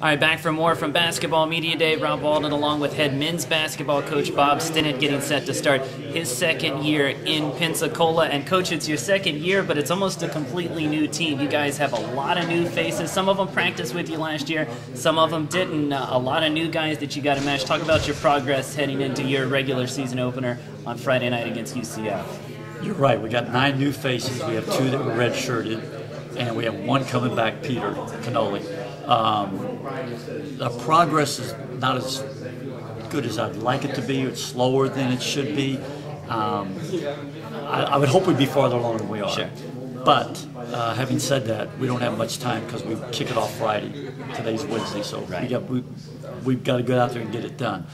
All right, back for more from Basketball Media Day. Rob Walden along with head men's basketball coach Bob Stinnett getting set to start his second year in Pensacola. And coach, it's your second year, but it's almost a completely new team. You guys have a lot of new faces. Some of them practiced with you last year, some of them didn't. A lot of new guys that you got to match. Talk about your progress heading into your regular season opener on Friday night against UCF. You're right. We got 9 new faces. We have 2 that were redshirted, and we have 1 coming back, Peter Canoli. The progress is not as good as I'd like it to be. It's slower than it should be. I would hope we'd be farther along than we are. Sure. But having said that, we don't have much time because we kick it off Friday. Today's Wednesday, so right. we've got to go out there and get it done.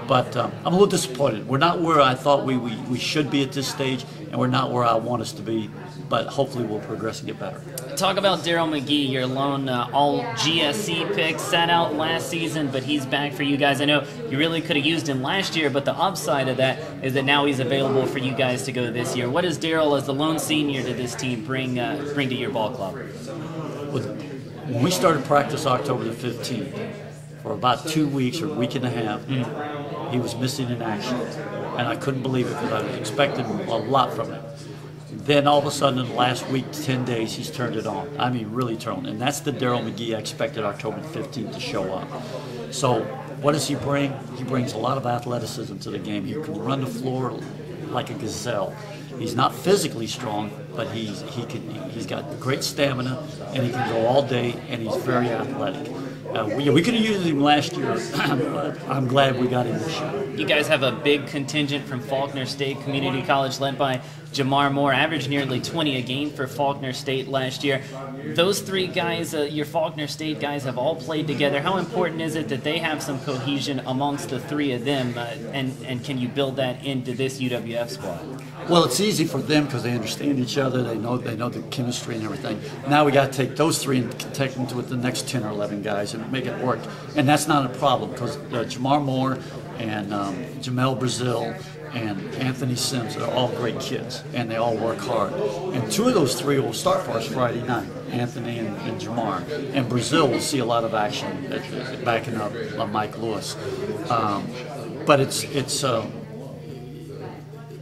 But I'm a little disappointed. We're not where I thought we should be at this stage, and we're not where I want us to be. But hopefully we'll progress and get better. Talk about Darryl McGee, your lone all-GSC pick, sat out last season, but he's back for you guys. I know you really could have used him last year, but the upside of that is that now he's available for you guys to go this year. What does Darryl, as the lone senior to this team, bring to your ball club? When we started practice October the 15th, for about 2 weeks or a week and a half, he was missing in action. And I couldn't believe it because I was expecting a lot from him. Then all of a sudden in the last week, 10 days, he's turned it on. I mean, really turned on. And that's the Darryl McGee I expected October 15th to show up. So what does he bring? He brings a lot of athleticism to the game. He can run the floor like a gazelle. He's not physically strong, but he's got great stamina, and he can go all day, and he's very athletic. We could have used him last year, but I'm glad we got him this year. You guys have a big contingent from Faulkner State Community College led by Jamar Moore, averaged nearly 20 a game for Faulkner State last year. Those 3 guys, your Faulkner State guys, have all played together. How important is it that they have some cohesion amongst the 3 of them, and can you build that into this UWF squad? Well, it's easy for them because they understand each other. They know the chemistry and everything. Now we got to take those 3 and take them to the next 10 or 11 guys and make it work. And that's not a problem because Jamar Moore and Jamel Brazil and Anthony Sims are all great kids, and they all work hard. And 2 of those 3 will start for us Friday night, Anthony and Jamar. And Brazil will see a lot of action backing up Mike Lewis. But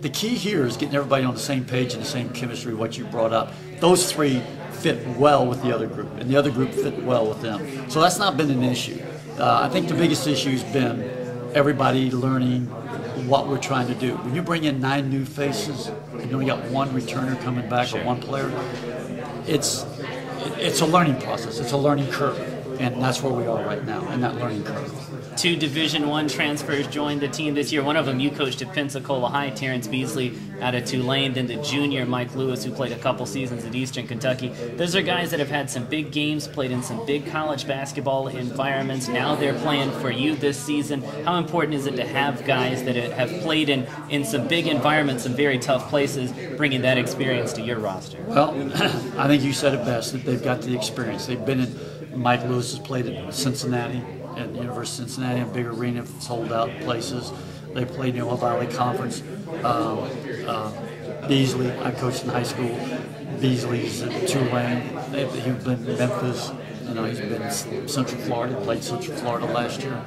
the key here is getting everybody on the same page and the same chemistry, what you brought up. Those 3 fit well with the other group, and the other group fit well with them. So that's not been an issue. I think the biggest issue has been everybody learning what we're trying to do. When you bring in 9 new faces and you only got 1 returner coming back, sure, or 1 player, it's a learning process. It's a learning curve, and that's where we are right now in that learning curve. 2 Division I transfers joined the team this year. One of them you coached at Pensacola High, Terrence Beasley out of Tulane, then the junior Mike Lewis, who played a couple seasons at Eastern Kentucky. Those are guys that have had some big games, played in some big college basketball environments. Now they're playing for you this season. How important is it to have guys that have played in some big environments, some very tough places, bringing that experience to your roster? Well, I think you said it best, that they've got the experience. They've been in, Mike Lewis has played at Cincinnati, at the University of Cincinnati, a big arena, sold out places. They played in the Ohio Valley Conference. Beasley, I coached in high school. Beasley's at Tulane. He's been in Memphis. He's been in Central Florida. Played Central Florida last year.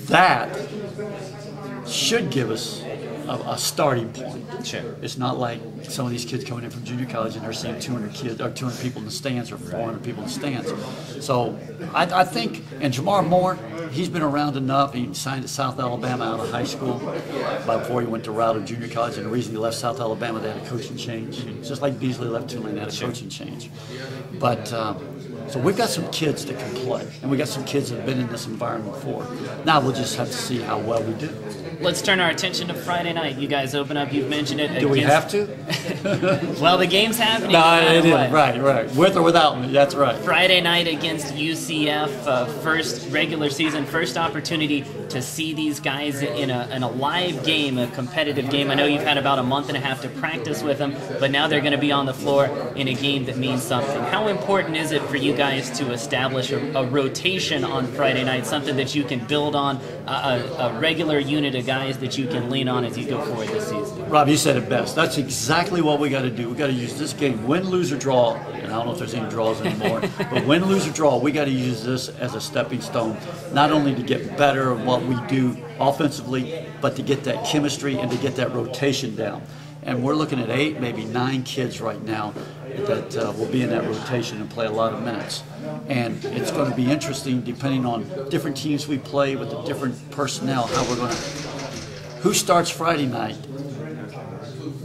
That should give us a starting point. Sure. It's not like some of these kids coming in from junior college and they're seeing 200 kids or 200 people in the stands or 400 people in the stands. So I think, and Jamar Moore, he's been around enough. He signed at South Alabama out of high school before he went to Router Junior College, and the reason he left South Alabama, they had a coaching change. Just like Beasley left Tulane, they had a coaching change. But so we've got some kids that can play, and we got some kids that have been in this environment before. Now we'll just have to see how well we do. Let's turn our attention to Friday night. You guys open up, you've mentioned it. Do we have to? Well, the game's happening. No, it is. Right. With or without me, that's right. Friday night against UCF, first regular season, first opportunity to see these guys in a live game, a competitive game. I know you've had about a month and a half to practice with them, but now they're going to be on the floor in a game that means something. How important is it for you guys to establish a rotation on Friday night, something that you can build on, a regular unit of guys that you can lean on as you go forward this season? Rob, you said it best. That's exactly what we got to do. We got to use this game, win, lose, or draw. And I don't know if there's any draws anymore, but win, lose, or draw, we got to use this as a stepping stone, not only to get better at what we do offensively, but to get that chemistry and to get that rotation down. And we're looking at 8, maybe 9 kids right now that will be in that rotation and play a lot of minutes. And it's going to be interesting, depending on different teams we play with the different personnel, how we're going to. Who starts Friday night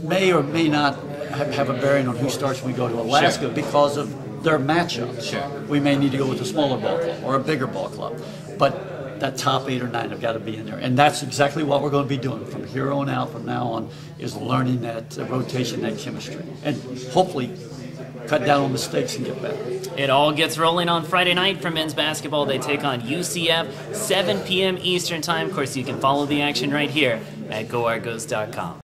may or may not have a bearing on who starts when we go to Alaska, because of their matchups. Sure. We may need to go with a smaller ball club or a bigger ball club. But that top 8 or 9 have got to be in there. And that's exactly what we're going to be doing from here on out, from now on, is learning that rotation, that chemistry. And hopefully cut down on mistakes and get better. It all gets rolling on Friday night for men's basketball. They take on UCF, 7 p.m. Eastern Time. Of course, you can follow the action right here at GoArgos.com.